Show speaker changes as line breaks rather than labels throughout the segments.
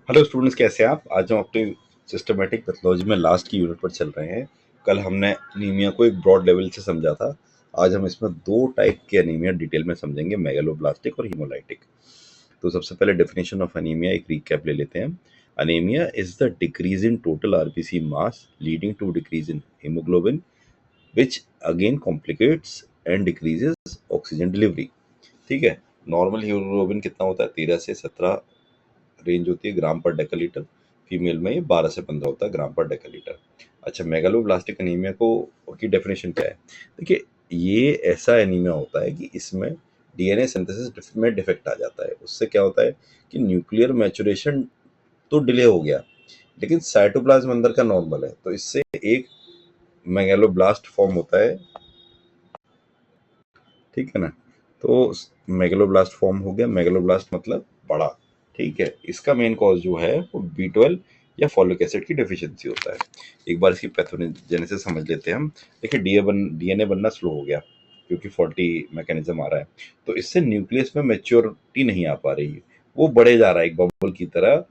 Hello students, कैसे हैं आप? आज हम अपनी सिस्टमेटिक पैथोलॉजी में लास्ट की यूनिट पर चल रहे हैं। कल हमने एनीमिया को एक ब्रॉड लेवल से समझा था। आज हम इसमें दो टाइप के एनीमिया डिटेल में समझेंगे, मेगालोब्लास्टिक और हीमोलाइटिक। तो सबसे पहले डेफिनेशन ऑफ एनीमिया एक रिकैप ले लेते हैं। Anaemia is the decrease in total RBC mass leading to decrease in haemoglobin which again complicates and decreases oxygen delivery. ठीक है। नॉर्मल हीमोग्लोबिन कितना होता है? 13 से 17 रेंज होती है ग्राम पर डेकालीटर। फीमेल में ये 12 से 15 होता है ग्राम पर डेकालीटर। अच्छा, मेगालोब्लास्टिक एनीमिया को की डेफिनेशन क्या है? देखिए, ये ऐसा एनीमिया होता है कि इसमें डीएनए सिंथेसिस में डिफेक्ट आ जाता है। उससे क्या होता है कि न्यूक्लियर मैचुरेशन तो डिले हो गया, लेकिन साइटोप्लाज्म अंदर का नॉर्मल है, तो इससे एक मेगालोब्लास्ट फॉर्म होता है। ठीक है ना? तो मेगालोब्लास्ट फॉर्म हो गया। मेगालोब्लास्ट मतलब बड़ा। ठीक है। इसका मेन कॉज जो है वो B12 या फॉलिक एसिड की डेफिशिएंसी होता है। एक बार इसकी पैथोजेनेसिस समझ लेते हैं हम। देखिए, डीएनए बनना स्लो हो गया क्योंकि फॉल्टी मैकेनिज्म आ रहा है, तो इससे न्यूक्लियस में मेच्योरिटी नहीं आ पा रही है। वो बढ़े जा रहा है, एक बबल की तरह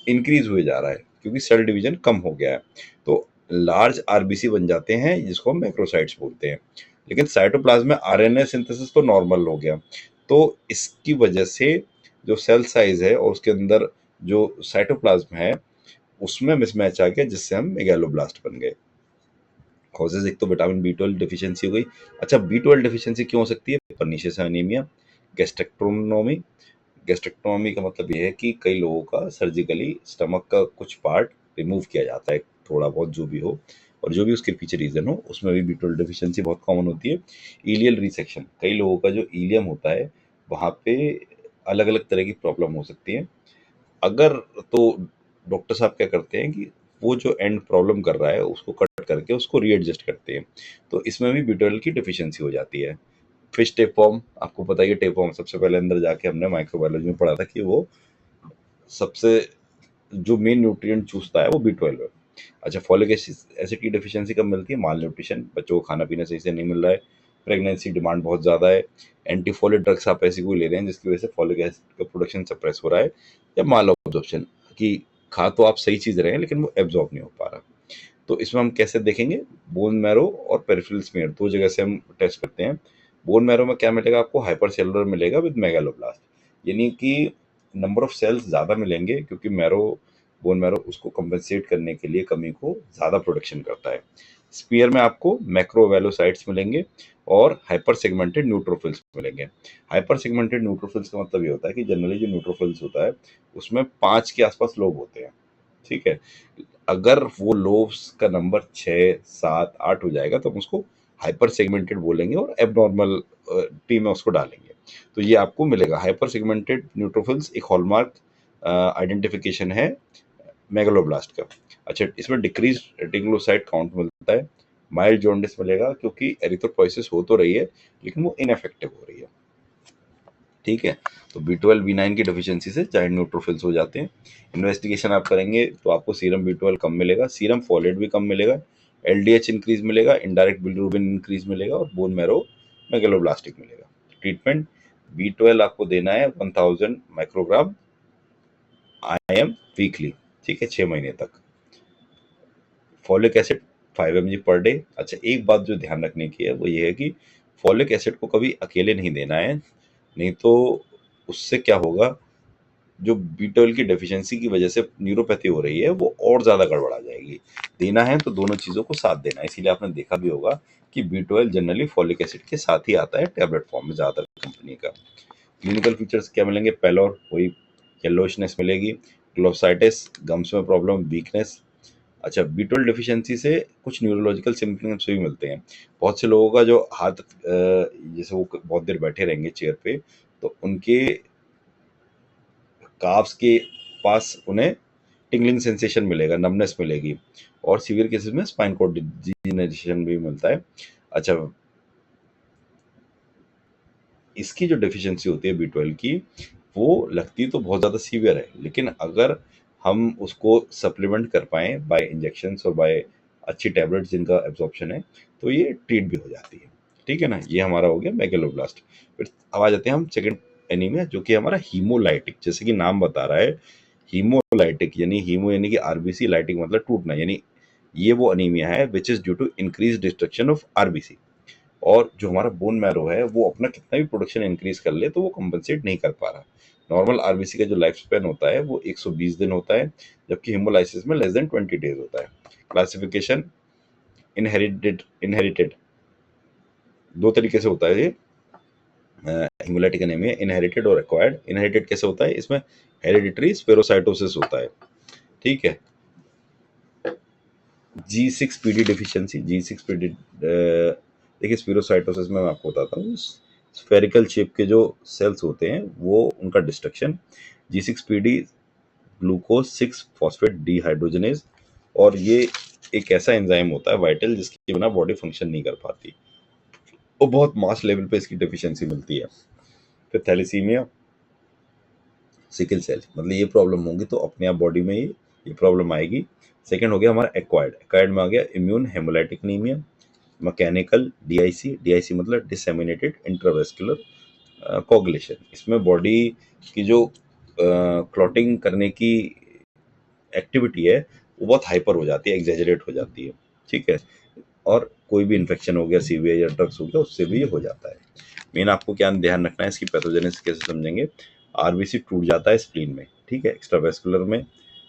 इंक्रीज हुए जा रहा है क्योंकि सेल डिवीजन कम हो गया है। तो लार्ज आरबीसी बन जाते हैं जिसको हम मैक्रोसाइट्स बोलते हैं। लेकिन साइटोप्लाज्म में आरएनए सिंथेसिस तो नॉर्मल हो गया, तो इसकी वजह से जो सेल साइज है और उसके अंदर जो साइटोप्लाज्म है उसमें मिसमैच आ गया, जिससे हम मेगालोब्लास्ट बन गए। कॉजेज एक तो विटामिन B12 डिफिशियंसी हो गई। अच्छा, B12 डिफिशियंसी क्यों हो सकती है? Pernicious anaemia, gastrectomy. गैस्ट्रेक्टोमी का मतलब ये है कि कई लोगों का सर्जिकली स्टमक का कुछ पार्ट रिमूव किया जाता है, थोड़ा बहुत जो भी हो, और जो भी उसके पीछे रीजन हो, उसमें भी B12 डिफिशियंसी बहुत कॉमन होती है। इलियल रिसेक्शन, कई लोगों का जो इलियम होता है वहाँ पे अलग अलग तरह की प्रॉब्लम हो सकती है। अगर तो डॉक्टर साहब क्या करते हैं कि वो जो एंड प्रॉब्लम कर रहा है उसको कट करके उसको रीएडजस्ट करते हैं, तो इसमें भी B12 की डिफिशियंसी हो जाती है। फिश टेपवर्म, आपको पता ही है, टेपवर्म सबसे पहले अंदर जाके हमने माइक्रोबायोलॉजी में पढ़ा था कि वो सबसे जो मेन न्यूट्रिएंट चूसता है वो B12 है। अच्छा, फॉलिक एसिड की डिफिशियंसी कब मिलती है? माल न्यूट्रिशन, बच्चों को खाना पीना सही से नहीं मिल रहा है, प्रेगनेंसी डिमांड बहुत ज़्यादा है, एंटीफोलिक ड्रग्स आप ऐसी कोई ले रहे हैं जिसकी वजह से फॉलिक एसिड का प्रोडक्शन सप्रेस हो रहा है, या माल ऑब्जॉर्प्शन कि खा तो आप सही चीज़ रहे हैं लेकिन वो एब्जॉर्ब नहीं हो पा रहा। तो इसमें हम कैसे देखेंगे? बोन मैरो और पेरिफेरल स्मीयर दो जगह से हम टेस्ट करते हैं। बोन मैरो में क्या मिलेगा आपको? हाइपर सेलुलर मिलेगा विद मेगालोब्लास्ट, यानी कि नंबर ऑफ सेल्स ज़्यादा मिलेंगे क्योंकि मैरो, बोन मैरो उसको कंपेंसेट करने के लिए कमी को ज़्यादा प्रोडक्शन करता है। स्पीयर में आपको मैक्रोवेलोसाइट्स मिलेंगे और हाइपर सेगमेंटेड न्यूट्रोफिल्स मिलेंगे। हाइपर सेगमेंटेड न्यूट्रोफिल्स का मतलब ये होता है कि जनरली जो न्यूट्रोफिल्स होता है उसमें 5 के आसपास लोब होते हैं। ठीक है। अगर वो लोब्स का नंबर 6, 7, 8 हो जाएगा तो हम उसको हाइपर सेगमेंटेड बोलेंगे और एबनॉर्मल टी में उसको डालेंगे। तो ये आपको मिलेगा। हाइपर सेगमेंटेड न्यूट्रोफिल्स एक हॉलमार्क आइडेंटिफिकेशन है मेगालोब्लास्ट का। अच्छा, इसमें डिक्रीज रेटिकुलोसाइट काउंट मिलता है। माइल्ड जॉन्डिस मिलेगा क्योंकि एरिथ्रोपोइसिस हो तो रही है लेकिन वो इनफेक्टिव हो रही है। ठीक है। तो B12 B9 की डेफिशिएंसी से जाइंट न्यूट्रोफिल्स हो जाते हैं। इन्वेस्टिगेशन आप करेंगे तो आपको सीरम B12 कम मिलेगा, सीरम फॉलेट भी कम मिलेगा, LDH इंक्रीज मिलेगा, इनडायरेक्ट बिलिरुबिन इंक्रीज मिलेगा और बोन मैरो मेगालोब्लास्टिक मिलेगा। ट्रीटमेंट B12 आपको देना है 1000 माइक्रोग्राम IM वीकली। ठीक है, 6 महीने तक। Folic acid 5 mg per day. अच्छा, एक बात जो ध्यान रखने की है वो ये है कि फॉलिक एसिड को कभी अकेले नहीं देना है, नहीं तो उससे क्या होगा, जो B12 की डेफिशिएंसी की वजह से न्यूरोपैथी हो रही है वो और ज़्यादा गड़बड़ा जाएगी। देना है तो दोनों चीज़ों को साथ देना है। इसीलिए आपने देखा भी होगा कि B12 जनरली फॉलिक एसिड के साथ ही आता है टैबलेट फॉर्म में ज़्यादातर कंपनी का। क्लिनिकल फीचर्स क्या मिलेंगे? पेलोर, वही येलोइशनेस मिलेगी, ग्लोसाइटिस, गम्स में प्रॉब्लम, वीकनेस। अच्छा, B12 डेफिशिएंसी से कुछ न्यूरोलॉजिकल सिम्पटम्स भी मिलते हैं। बहुत से लोगों का जो हाथ जैसे वो बहुत देर बैठे रहेंगे चेयर पे, तो उनके काफ्स के पास उन्हें टिंगलिंग सेंसेशन मिलेगा, नमनेस मिलेगी, और सीवियर केसेस में स्पाइन कोर्ड डिजीनरेशन भी मिलता है। अच्छा, इसकी जो डेफिशिएंसी होती है B12 की, वो लगती तो बहुत ज़्यादा सीवियर है, लेकिन अगर हम उसको सप्लीमेंट कर पाएँ बाय इंजेक्शंस और बाय अच्छी टैबलेट्स जिनका एब्जॉर्प्शन है, तो ये ट्रीट भी हो जाती है। ठीक है ना? ये हमारा हो गया मेगालोब्लास्ट। फिर अब आ जाते हैं हम सेकंड एनीमिया, जो कि हमारा हीमोलाइटिक, जैसे कि नाम बता रहा है, हीमोलाइटिक यानी हीमो यानी कि आरबीसी, लाइटिक मतलब टूटना, यानी ये वो अनीमिया है which is due to increase destruction of RBC. और जो हमारा बोन मैरो है वो अपना कितना भी प्रोडक्शन इंक्रीज कर ले तो वो कंपनसेट नहीं कर पा रहा। नॉर्मल आरबीसी का जो लाइफ स्पैन होता है वो 120 दिन होता है, जबकि हेमोलाइसिस में लेस देन 20 डेज होता है। क्लासिफिकेशन इनहेरिटेड दो तरीके से होता है ये हेमोलाइटिक एनीमिया, इनहेरिटेड और एक्वायर्ड। इनहेरिटेड कैसे होता है, इसमें हेरिडिटरी स्पेरोसाइटोसिस होता है, ठीक है। G6PD डिफिशियंसी, G6PD देखिए स्पेरोसाइटोसिस में मैं आपको बताता हूँ, स्फेरिकल शेप के जो सेल्स होते हैं वो उनका destruction, G6PD glucose 6 phosphate dehydrogenase, और ये एक ऐसा एंजाइम होता है वाइटल जिसके बिना बॉडी फंक्शन नहीं कर पाती, वो बहुत मास लेवल पे इसकी डिफिशियंसी मिलती है। फिर थैलेसीमिया, सिकल सेल, मतलब ये प्रॉब्लम होगी तो अपने आप बॉडी में ये प्रॉब्लम आएगी। सेकंड हो गया हमारा एक्वायर्ड, एक्वायर्ड में आ गया immune haemolytic anaemia, mechanical DIC, DIC मतलब डिसेमिनेटेड इंट्रावेस्कुलर कोगुलेशन, इसमें बॉडी की जो क्लॉटिंग करने की एक्टिविटी है वो बहुत हाइपर हो जाती है, एग्जेजरेट हो जाती है, ठीक है। और कोई भी इन्फेक्शन हो गया सीवियर या ड्रग्स हो गया उससे भी ये हो जाता है। मेन आपको क्या ध्यान रखना है, इसकी पैथोजेनेसिस कैसे समझेंगे। आरबीसी टूट जाता है स्प्लीन में, ठीक है, एक्स्ट्रावेस्कुलर में,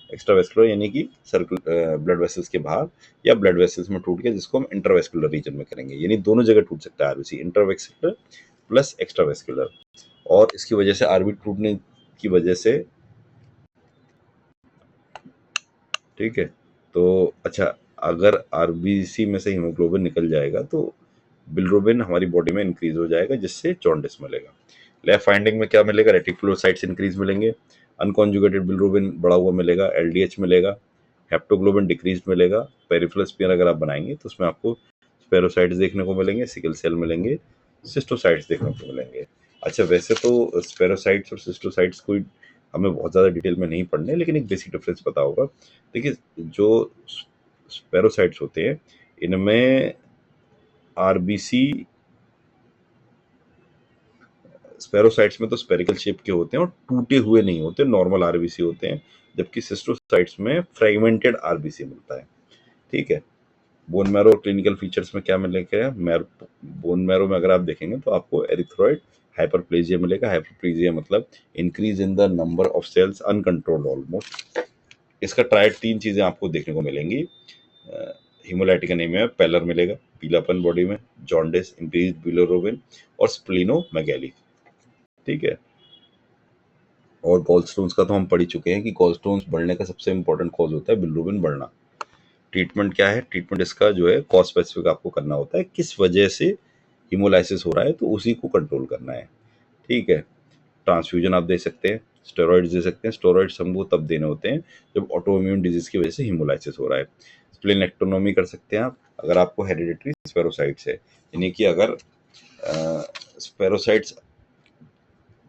एक्स्ट्रावेस्कुलर यानी कि सर्कुलर ब्लड वेसल्स के बाहर, या ब्लड वेसल्स में टूट गया जिसको हम इंटरवेस्कुलर रीजन में करेंगे, यानी दोनों जगह टूट सकता है आरबीसी, इंटरवेस्कुलर प्लस एक्स्ट्रावेस्कुलर। और इसकी वजह से आरबी टूटने की वजह से, ठीक है, तो अच्छा, अगर आरबीसी में से हीमोग्लोबिन निकल जाएगा तो बिलिरुबिन हमारी बॉडी में इंक्रीज हो जाएगा जिससे जॉन्डिस मिलेगा। लैब फाइंडिंग में क्या मिलेगा, रेटिकुलोसाइट्स इंक्रीज मिलेंगे, अनकॉन्जुगेटेड बिलिरुबिन बढ़ा हुआ मिलेगा, एलडीएच मिलेगा, हेप्टोग्लोबिन डिक्रीज मिलेगा। पेरिफेरल स्पीयर अगर आप बनाएंगे तो उसमें आपको स्पेरोसाइट्स देखने को मिलेंगे, सिकल सेल मिलेंगे, सिस्टोसाइट्स देखने को मिलेंगे। अच्छा, वैसे तो स्पेरोसाइट्स और सिस्टोसाइट्स कोई हमें बहुत ज़्यादा डिटेल में नहीं पढ़ने, लेकिन एक बेसिक डिफरेंस पता होगा। देखिए, जो स्पेरोसाइट्स होते हैं इनमें आरबीसी, स्पेरोसाइट्स में तो स्पेरिकल शेप के होते हैं और टूटे हुए नहीं होते, नॉर्मल आरबीसी होते हैं, जबकि सिस्टोसाइट्स में फ्रेगमेंटेड आरबीसी मिलता है, ठीक है। बोन मैरो क्लिनिकल फीचर्स में क्या मिलेगा, बोन मैरो में अगर आप देखेंगे तो आपको एरिथ्रॉइड हाइपरप्लेजिया मिलेगा। हाइपरप्लेजिया मतलब increase in the number of cells uncontrolled almost. इसका ट्रायड 3 चीजें आपको देखने को मिलेंगी, हीमोलाइटिक एनीमिया में पैलर मिलेगा, पीलापन बॉडी में, जॉन्डिस, इंक्रीज बिलिरुबिन और स्प्लीनोमेगैली, ठीक है। और गॉलस्टोन्स का तो हम पढ़ ही चुके हैं कि गॉलस्टोन्स बढ़ने का सबसे इंपॉर्टेंट कॉज होता है बिलिरुबिन बढ़ना। ट्रीटमेंट क्या है, ट्रीटमेंट इसका जो है कॉज स्पेसिफिक आपको करना होता है, किस वजह से हीमोलाइसिस हो रहा है तो उसी को कंट्रोल करना है, ठीक है। ट्रांसफ्यूजन आप दे सकते हैं, स्टेरॉइड्स दे सकते हैं, स्टेरॉइड्स हमको तब देने होते हैं जब ऑटो इम्यून डिजीज की वजह से हीमोलाइसिस हो रहा है। स्प्लेनेक्टोनोमी कर सकते हैं आप अगर आपको हेरिडिटरी स्पेरोसाइट्स है, यानी कि अगर स्पेरोसाइट्स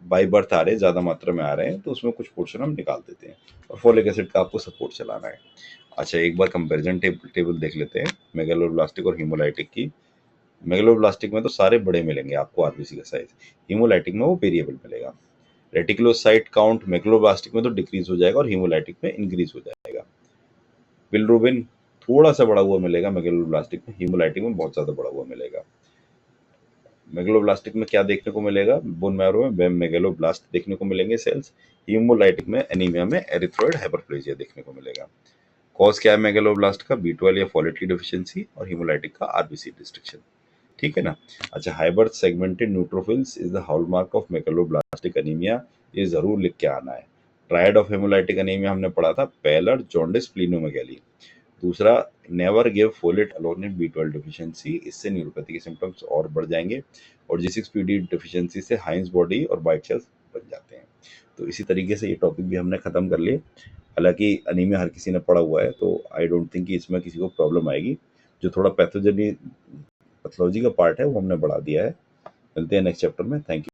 बाई बर्थ आ रहे हैं, ज़्यादा मात्रा में आ रहे हैं, तो उसमें कुछ पोर्शन हम निकाल देते हैं। और फॉलिक एसिड का आपको सपोर्ट चलाना है। अच्छा, एक बार कंपैरिजन टेबल देख लेते हैं मेगालोब्लास्टिक और हीमोलाइटिक की। मेगालोब्लास्टिक में तो सारे बड़े मिलेंगे आपको आरबीसी का साइज, हीमोलाइटिक में वो वेरिएबल मिलेगा। रेटिकुलोसाइट काउंट मेगालोब्लास्टिक में तो डिक्रीज हो जाएगा और हीमोलाइटिक में इंक्रीज हो जाएगा। बिलिरुबिन थोड़ा सा बड़ा हुआ मिलेगा मेगालोब्लास्टिक में, हीमोलाइटिक में बहुत ज़्यादा बड़ा हुआ मिलेगा। मेगालोब्लास्टिक में क्या देखने को मिलेगा, बोन मैरो में मेगालोब्लास्ट देखने को मिलेंगे सेल्स, हीमोलाइटिक में एनीमिया में एरिथ्रॉइड हाइपरप्लेजिया देखने को मिलेगा। कॉज क्या है मेगालोब्लास्ट का, B12 या फोलेट की डिफिशियंसी, और हीमोलाइटिक का आरबीसी डिस्ट्रक्शन, ठीक है ना। अच्छा, hypersegmented neutrophils is the hallmark of megaloblastic anaemia, ये जरूर लिख के आना है। ट्रायड ऑफ हेमोलाइटिक एनीमिया हमने पढ़ा था, पैलर, जॉन्डिस, स्प्लीनोमेगैली। दूसरा, never give folate alone in B12 deficiency, इससे न्यूरोपैथी के सिम्टम्स और बढ़ जाएंगे। और G6PD डिफिशियंसी से हाइंस बॉडी और वाइट सेल्स बन जाते हैं। तो इसी तरीके से ये टॉपिक भी हमने खत्म कर लिए। हालांकि अनीमिया हर किसी ने पढ़ा हुआ है तो आई डोंट थिंक कि इसमें किसी को प्रॉब्लम आएगी। जो थोड़ा पैथोलॉजी का पार्ट है वो हमने बढ़ा दिया है। मिलते हैं नेक्स्ट चैप्टर में। Thank you.